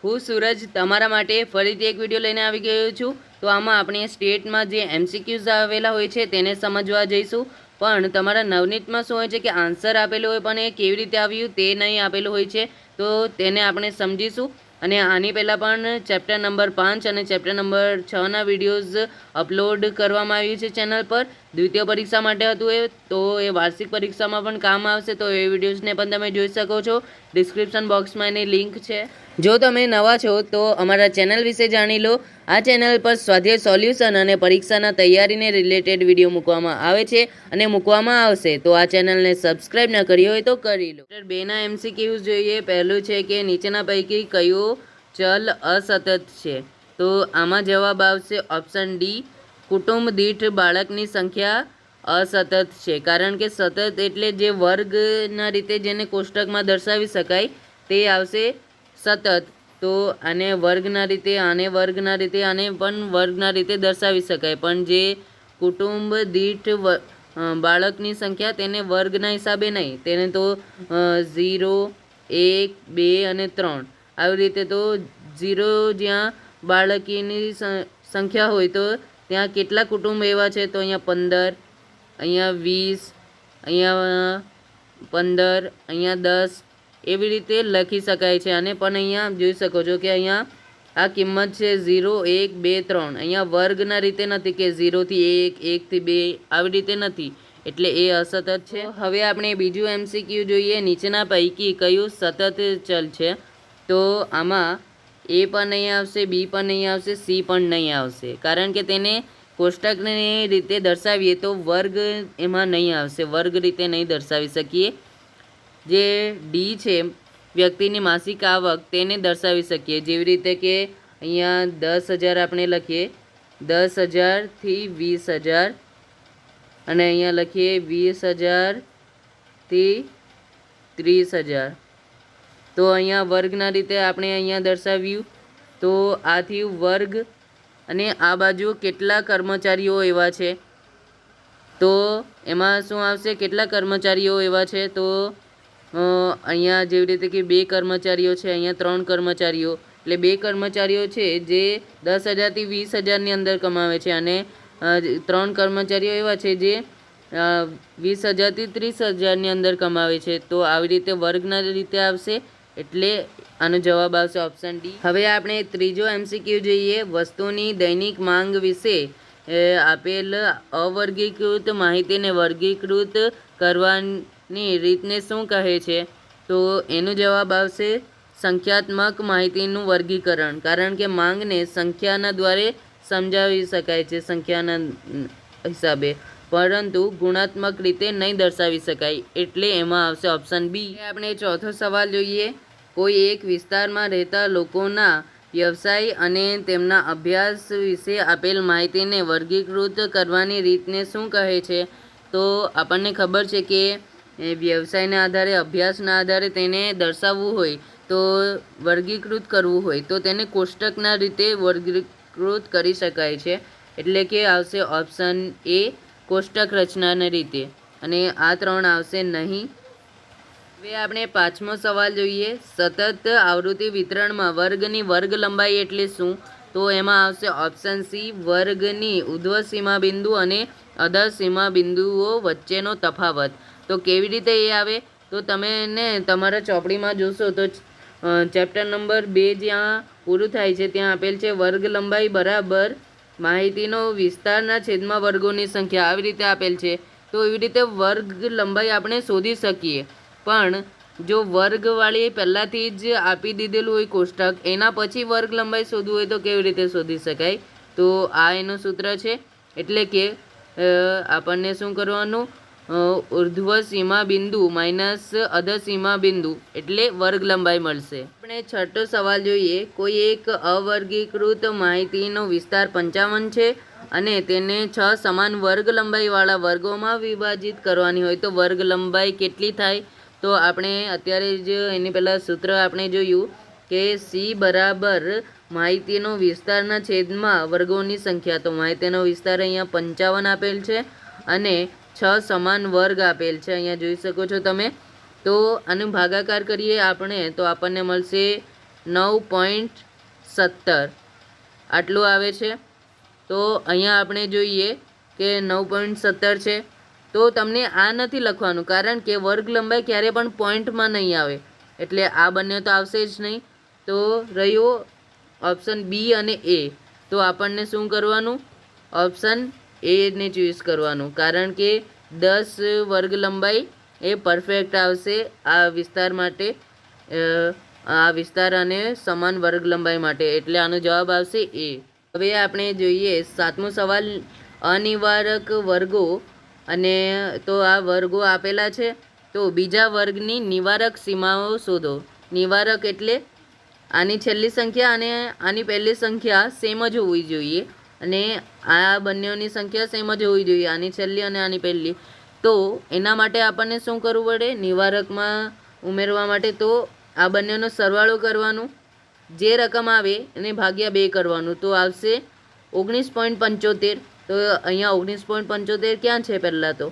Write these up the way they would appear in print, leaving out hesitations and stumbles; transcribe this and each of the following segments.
હું સૂરજ તમારા માટે ફરીથી એક વિડીયો લઈને આવી ગયો છું। તો આમાં આપણે સ્ટેટમાં જે એમસીક્યુઝ આવેલા હોય છે તેને સમજવા જઈશું। પણ તમારા નવનીતમાં શું હોય છે કે આન્સર આપેલો હોય પણ એ કેવી રીતે આવ્યું તે નહીં આપેલું હોય છે, તો તેને આપણે સમજીશું। અને આની પહેલાં પણ ચેપ્ટર નંબર 5 અને ચેપ્ટર નંબર 6ના વિડીયોઝ અપલોડ કરવામાં આવ્યું છે ચેનલ પર। દ્વિતીય પરીક્ષા માટે હતું એ, તો એ વાર્ષિક પરીક્ષામાં પણ કામ આવશે, તો એ વિડીયોઝને પણ તમે જોઈ શકો છો। ડિસ્ક્રિપ્શન બોક્સમાં એની લિંક છે। જો તમે નવા છો તો અમારા ચેનલ વિશે જાણી લો। આ ચેનલ પર સ્વાધ્યાય સોલ્યુશન અને પરીક્ષાના તૈયારીને રિલેટેડ વિડીયો મૂકવામાં આવે છે અને મૂકવામાં આવશે, તો આ ચેનલને સબસ્ક્રાઇબ ન કરી હોય તો કરી લો। ચેપ્ટર 2ના એમસીક્યુઝ જોઈએ। પહેલું છે કે નીચેના પૈકી કયો ચલ અસતત છે? તો આમાં જવાબ આવશે ઓપ્શન ડી, કુટુંબ દીઠ બાળકની સંખ્યા અસતત છે। કારણ કે સતત એટલે જે વર્ગના રીતે જેને કોષ્ટકમાં દર્શાવી શકાય તે આવશે સતત। તો આને વર્ગના રીતે, આને વર્ગના રીતે, આને પણ વર્ગના રીતે દર્શાવી શકાય, પણ જે કુટુંબ દીઠ બાળકની સંખ્યા તેને વર્ગના હિસાબે નહીં, તેને તો 0, 1, 2 અને 3 આવી રીતે। તો 0 જ્યાં બાળકીની સંખ્યા હોય તો ત્યાં કેટલા કુટુંબ એવા છે? તો અહીંયા 15, અહીંયા 20, અહીંયા 15, અહીંયા 10 એવી રીતે લખી શકાય છે। અને પણ અહીંયા જોઈ શકો છો કે અહીંયા આ કિંમત છે 0, 1, 2, 3, અહીંયા વર્ગના રીતે નથી કે 0 થી 1, 1 થી 2 આવી રીતે નથી, એટલે એ અસતત છે। હવે આપણે બીજું એમસીક્યુ જોઈએ। નીચેના પૈકી કયું સતત ચલ છે? તો આમાં એ પણ નહીં આવશે, બી પણ નહીં આવશે, સી પણ નહીં આવશે, કારણ કે તેને કોષ્ટકની રીતે દર્શાવીએ તો વર્ગ એમાં નહીં આવશે, વર્ગ રીતે નહીં દર્શાવી શકીએ। જે ડી છે વ્યક્તિની માસિક આવક તેને દર્શાવી શકીએ, જેવી રીતે કે અહીંયા 10,000 આપણે લખીએ, 10,000 થી 20,000, અને અહીંયા લખીએ 20,000 થી 30,000। તો અહીંયા વર્ગના રીતે આપણે અહીંયા દર્શાવ્યું, તો આ થયું વર્ગ। અને આ બાજુ કેટલા કર્મચારીઓ એવા છે? તો એમાં શું આવશે? કેટલા કર્મચારીઓ એવા છે? તો અહીંયા જેવી રીતે કે 2 કર્મચારીઓ છે, અહીંયા 3 કર્મચારીઓ, એટલે 2 કર્મચારીઓ છે જે 10,000 થી 20,000ની અંદર કમાવે છે, અને 3 કર્મચારીઓ એવા છે જે 20,000 થી 30,000ની અંદર કમાવે છે। તો આવી રીતે વર્ગના રીતે આવશે, એટલે આનો જવાબ આવશે ઓપ્શન ડી। હવે આપણે ત્રીજો એમસીક્યુ જોઈએ। વસ્તુની દૈનિક માંગ વિશે આપેલ અવર્ગીકૃત માહિતીને વર્ગીકૃત કરવાની રીતને શું કહે છે? તો એનો જવાબ આવશે સંખ્યાત્મક માહિતીનું વર્ગીકરણ। કારણ કે માંગને સંખ્યાના દ્વારે સમજાવી શકાય છે, સંખ્યાના હિસાબે, પરંતુ ગુણાત્મક રીતે નહીં દર્શાવી શકાય, એટલે એમાં આવશે ઓપ્શન બી। આપણે ચોથો સવાલ જોઈએ। કોઈ એક વિસ્તારમાં રહેતા લોકોના વ્યવસાય અને તેમના અભ્યાસ વિશે આપેલ માહિતીને વર્ગીકૃત કરવાની રીતને શું કહે છે? તો આપણને ખબર છે કે વ્યવસાયના આધારે, અભ્યાસના આધારે તેને દર્શાવવું હોય, તો વર્ગીકૃત કરવું હોય તો તેને કોષ્ટકના રીતે વર્ગીકૃત કરી શકાય છે, એટલે કે આવશે ઓપ્શન એ, કોષ્ટક રચનાની રીતે, અને આ 3 આવશે નહીં। હવે આપણે પાંચમો સવાલ જોઈએ। સતત આવૃત્તિ વિતરણમાં વર્ગની વર્ગ લંબાઈ એટલે શું? તો એમાં આવશે ઓપ્શન સી, વર્ગની ઉર્ધ્વ સીમા બિંદુ અને અધર સીમા બિંદુઓ વચ્ચેનો તફાવત। તો કેવી રીતે એ આવે? તો તમે એને તમારા ચોપડીમાં જોશો તો ચેપ્ટર નંબર 2 જ્યાં પૂરું થાય છે ત્યાં આપેલ છે વર્ગ લંબાઈ બરાબર માહિતીનો વિસ્તારના છેદમાં વર્ગોની સંખ્યા, આવી રીતે આપેલ છે। તો એવી રીતે વર્ગ લંબાઈ આપણે શોધી શકીએ, પણ જો વર્ગવાળી પહેલાંથી જ આપી દીધેલું હોય કોષ્ટક, એના પછી વર્ગ લંબાઈ શોધવું હોય તો કેવી રીતે શોધી શકાય? તો આ એનું સૂત્ર છે, એટલે કે આપણને શું કરવાનું? ઉર્ધ્વ સીમા બિંદુ માઇનસ અધર સીમા બિંદુ એટલે વર્ગ લંબાઈ મળશે। આપણે છઠ્ઠો સવાલ જોઈએ। કોઈ એક અવર્ગીકૃત માહિતીનો વિસ્તાર 55 છે અને તેને 6 સમાન વર્ગ લંબાઈવાળા વર્ગોમાં વિભાજિત કરવાની હોય, તો વર્ગ લંબાઈ કેટલી થાય? તો આપણે અત્યારે જ એની પહેલાં સૂત્ર આપણે જોયું કે સી બરાબર માહિતીનો વિસ્તારના છેદમાં વર્ગોની સંખ્યા। તો માહિતીનો વિસ્તાર અહીંયા 55 આપેલ છે અને 6 સમાન વર્ગ આપેલ છે, અહીંયા જોઈ શકો છો તમે। તો આનું ભાગાકાર કરીએ આપણે તો આપણને મળશે 9.17 આટલું આવે છે. તો અહીંયા આપણે જોઈએ કે 9.17 છે. તો તમને આ નથી લખવાનું, કારણ કે વર્ગ લંબાઈ ક્યારે પણ પોઈન્ટમાં નહીં આવે, એટલે આ બંને તો આવશે જ નહીં. તો રહ્યું ઓપ્શન બી અને એ. તો આપણને શું કરવાનું? ઓપ્શન એને ચૂઝ કરવાનું, કારણ કે 10 વર્ગ લંબાઈ એ પરફેક્ટ આવશે આ વિસ્તાર માટે, આ વિસ્તાર અને સમાન વર્ગ લંબાઈ માટે, એટલે આનો જવાબ આવશે એ. હવે આપણે જોઈએ 7મો સવાલ, અનિવારક વર્ગો. અને તો આ વર્ગો આપેલા છે, તો બીજા વર્ગની નિવારક સીમાઓ શોધો. નિવારક એટલે આની છેલ્લી સંખ્યા અને આની પહેલી સંખ્યા સેમ જ હોવી જોઈએ, અને આ બંનેની સંખ્યા સેમ જ હોવી જોઈએ, આની છેલ્લી અને આની પહેલી. તો એના માટે આપણને શું કરવું પડે? નિવારકમાં ઉમેરવા માટે તો આ બંનેનો સરવાળો કરવાનું, જે રકમ આવે એને ભાગ્યા 2 કરવાનું, તો આવશે 19.75. તો અહીંયા 19.75 ક્યાં છે? પહેલાં તો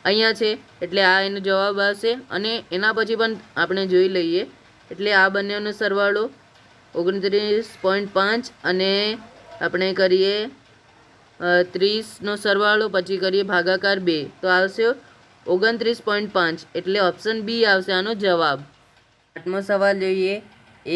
અહીંયા છે, એટલે આ એનો જવાબ આવશે. અને એના પછી પણ આપણે જોઈ લઈએ, એટલે આ બંનેનો સરવાળો 29.5 અને આપણે કરીએ 30નો સરવાળો, પછી કરીએ ભાગાકાર 2, તો આવશે 29.5, એટલે ઓપ્શન બી આવશે આનો જવાબ. 8મો સવાલ જોઈએ,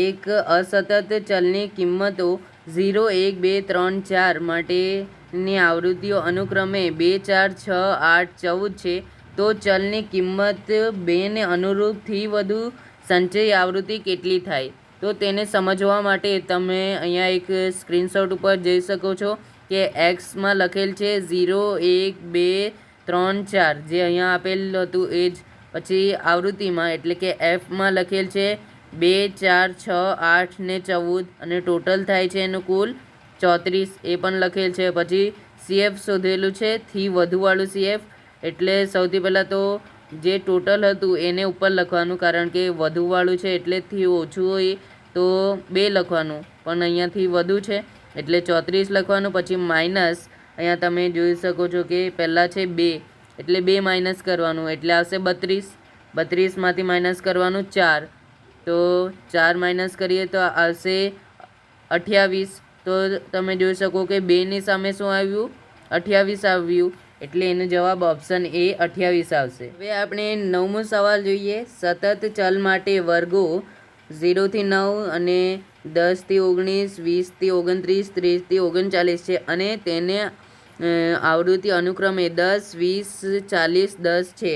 એક અસતત ચલની કિંમતો 0, 1, 2, 3, 4 માટેની આવૃત્તિઓ અનુક્રમે 2, 4, 6, 8, 14 છે. તો ચલની કિંમત 2 ને અનુરૂપથી વધુ સંચય આવૃત્તિ કેટલી થાય? તો તેને સમજવા માટે તમે અહીંયા એક સ્ક્રીનશોટ ઉપર જોઈ શકો છો કે એક્સમાં લખેલ છે 0, 1, 2, 3, 4, જે અહીંયા આપેલ હતું એ જ. પછી આવૃત્તિમાં એટલે કે એફમાં લખેલ છે 2, 4, 6, 8 ને 14, અને ટોટલ થાય છે એનું કુલ 34, એ પણ લખેલ છે. પછી સીએફ શોધેલું છે, થી વધુવાળું સીએફ, એટલે સૌથી પહેલાં તો જે ટોટલ હતું એને ઉપર લખવાનું, કારણ કે વધુવાળું છે એટલે થી ઓછું હોય તો 2 લખવાનું, પણ અહીંયાથી વધુ છે એટલે 34 લખવાનું. પછી માઇનસ, અહીંયા તમે જોઈ શકો છો કે પહેલાં છે 2, એટલે 2 માઇનસ કરવાનું, એટલે આવશે 32. 32માંથી માઇનસ કરવાનું 4, તો 4 માઇનસ કરીએ તો આવશે 28. તો તમે જોઈ શકો કે 2ની સામે શું આવ્યું? 28 આવ્યું, એટલે એનો જવાબ ઓપ્શન એ 28 આવશે. હવે આપણે 9મો સવાલ જોઈએ, સતત ચલ માટે વર્ગો 0 થી 9 અને 10 થી 19, 20 થી 29, 30 થી 39 છે, અને તેને આવૃત્તિ અનુક્રમે 10, 20, 40, 10 છે.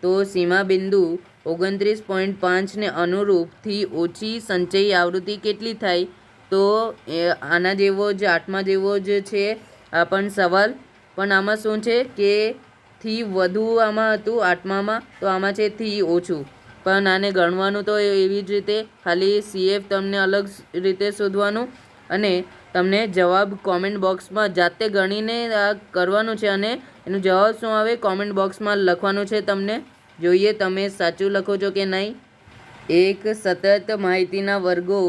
તો સીમા બિંદુ 29.5 ને અનુરૂપથી ઓછી સંચયી આવૃત્તિ કેટલી થાય? તો આના જેવો જ 8મા જેવો જ છે આ પણ સવાલ, પણ આમાં શું છે કે થી વધુ આમાં હતું 8મામાં, તો આમાં છે થી ઓછું. પણ આને ગણવાનું તો એવી જ રીતે, ખાલી સીએફ તમને અલગ રીતે શોધવાનું, અને તમને જવાબ કોમેન્ટ બોક્સમાં જાતે ગણીને આ કરવાનું છે, અને એનો જવાબ શું આવે કોમેન્ટ બોક્સમાં લખવાનું છે. તમને જોઈએ તમે સાચું લખો છો કે નહીં. એક સતત માહિતીના વર્ગો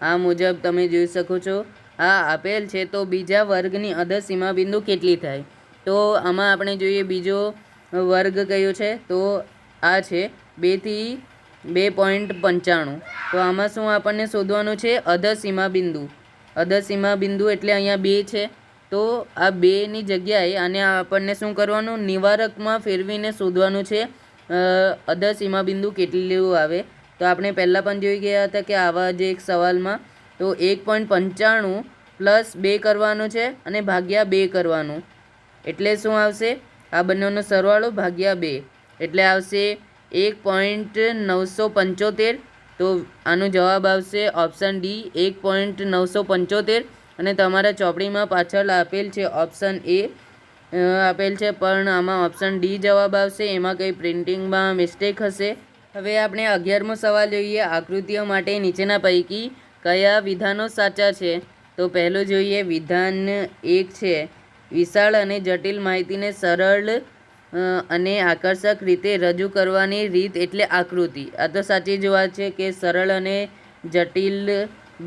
આ મુજબ તમે જોઈ શકો છો, આ આપેલ છે. તો બીજા વર્ગની અધર સીમા બિંદુ કેટલી થાય? તો આમાં આપણે જોઈએ બીજો વર્ગ કયો છે, તો આ છે 2 થી 2.95. તો આમાં શું આપણને શોધવાનું છે? અધર સીમા બિંદુ. અધર સીમા બિંદુ એટલે અહીંયા 2 છે, તો આ 2ની જગ્યાએ આને આપણને શું કરવાનું? નિવારકમાં ફેરવીને શોધવાનું છે અધર સીમા બિંદુ કેટલું આવે. તો આપણે પહેલાં પણ જોઈ ગયા હતા કે આવા જ એક સવાલમાં, તો 1.95 પ્લસ 2 કરવાનું છે અને ભાગ્યા 2 કરવાનું, એટલે શું આવશે? આ બંનેનો સરવાળો ભાગ્યા 2, એટલે આવશે 1.975. તો આનો જવાબ આવશે ઓપ્શન ડી 1.975. અને તમારા ચોપડીમાં પાછળ આપેલ છે ઓપ્શન એ આપેલ છે, પણ આમાં ઓપ્શન ડી જવાબ આવશે, એમાં કંઈ પ્રિન્ટિંગમાં મિસ્ટેક હશે. હવે આપણે 11મો સવાલ જોઈએ, આકૃતિઓ માટે નીચેના પૈકી કયા વિધાનો સાચા છે? તો પહેલું જોઈએ વિધાન 1 છે, વિશાળ અને જટિલ માહિતીને સરળ અને આકર્ષક રીતે રજૂ કરવાની રીત એટલે આકૃતિ. આ તો સાચી જ વાત છે કે સરળ અને જટિલ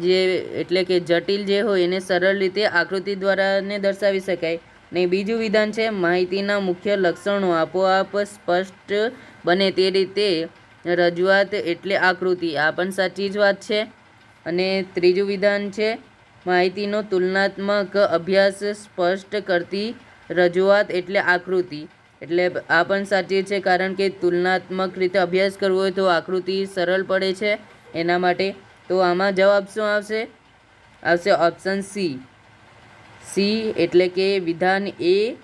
જે એટલે કે જટિલ જે હોય એને સરળ રીતે આકૃતિ દ્વારા ને દર્શાવી શકાય. ને બીજું વિધાન છે, માહિતીના મુખ્ય લક્ષણો આપોઆપ સ્પષ્ટ બને તે રીતે રજૂઆત એટલે આકૃતિ. આ પણ સાચી જ વાત છે. અને ત્રીજું વિધાન છે માહિતીનો તુલનાત્મક અભ્યાસ સ્પષ્ટ કરતી રજૂઆત એટલે આકૃતિ. એટલે આ પણ સાચી છે, કારણ કે તુલનાત્મક રીતે અભ્યાસ કરવો હોય તો આકૃતિ સરળ પડે છે એના માટે. તો આમાં જવાબ શું આવશે? આવશે ઓપ્શન સી. એટલે કે વિધાન 1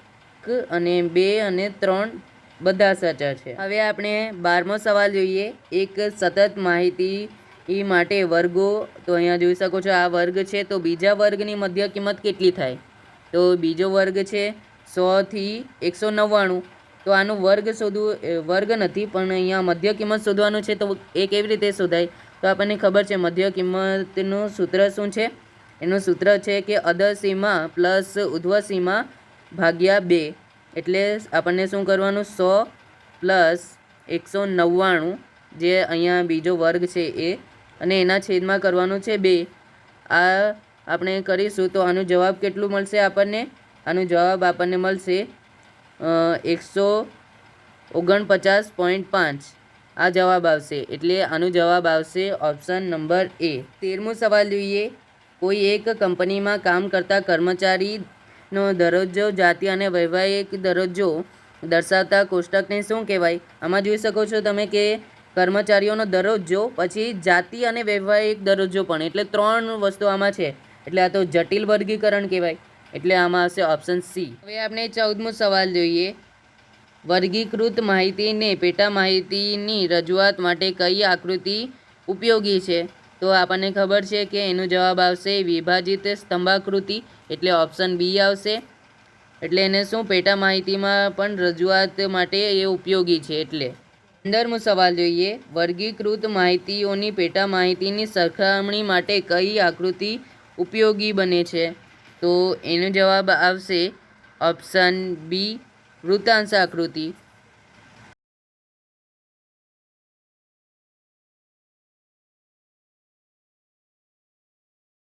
અને 2 અને 3 બધા સાચા છે. હવે આપણે 12મો સવાલ જોઈએ. એક સતત માહિતી માટે વર્ગો. તો અહીંયા જોઈ શકો છો આ વર્ગ છે. તો બીજા વર્ગની મધ્ય કિંમત કેટલી થાય? તો બીજો વર્ગ છે 100 થી 199. તો આનું વર્ગ નથી, પણ અહીંયા મધ્ય કિંમત શોધવાનું છે. તો એ કેવી રીતે શોધાય? તો આપણને ખબર છે મધ્ય કિંમતનું સૂત્ર શું છે. એનું સૂત્ર છે કે અધર સીમા પ્લસ ઉધ્વ સીમા ભાગ્યા 2. એટલે આપણને શું કરવાનું? 100 પ્લસ 199 જે અહીંયા બીજો વર્ગ છે એ, અને એના છેદમાં કરવાનું છે 2. આ આપણે કરીશું તો આનો જવાબ કેટલું મળશે આપણને? આનો જવાબ આપણને મળશે 149.5. આ જવાબ આવશે. એટલે આનો જવાબ આવશે ઓપ્શન નંબર એ. 13મો સવાલ જોઈએ. કોઈ એક કંપનીમાં કામ કરતા કર્મચારીનો દરજ્જો જાતિ અને વૈવાહિક દરજ્જો દર્શાવતા કોષ્ટકને શું કહેવાય? આમાં જોઈ શકો છો તમે કે કર્મચારીઓનો દરજ્જો, પછી જાતિ અને વૈવાહિક દરજ્જો પણ, એટલે 3 વસ્તુ આમાં છે. એટલે આ તો જટિલ વર્ગીકરણ કહેવાય. એટલે આમાં આવશે ઓપ્શન સી. હવે આપણે 14મો સવાલ જોઈએ. વર્ગીકૃત માહિતીને પેટા માહિતીની રજૂઆત માટે કઈ આકૃતિ ઉપયોગી છે? તો આપણને ખબર છે કે એનો જવાબ આવશે વિભાજિત સ્તંભાકૃતિ. એટલે ઓપ્શન બી આવશે. એટલે એને શું પેટા માહિતીમાં પણ રજૂઆત માટે એ ઉપયોગી છે. એટલે 15મો સવાલ જોઈએ. વર્ગીકૃત માહિતીઓની પેટા માહિતીની સરખામણી માટે કઈ આકૃતિ ઉપયોગી બને છે? તો એનો જવાબ આવશે ઓપ્શન બી વૃત્તાંશ આકૃતિ.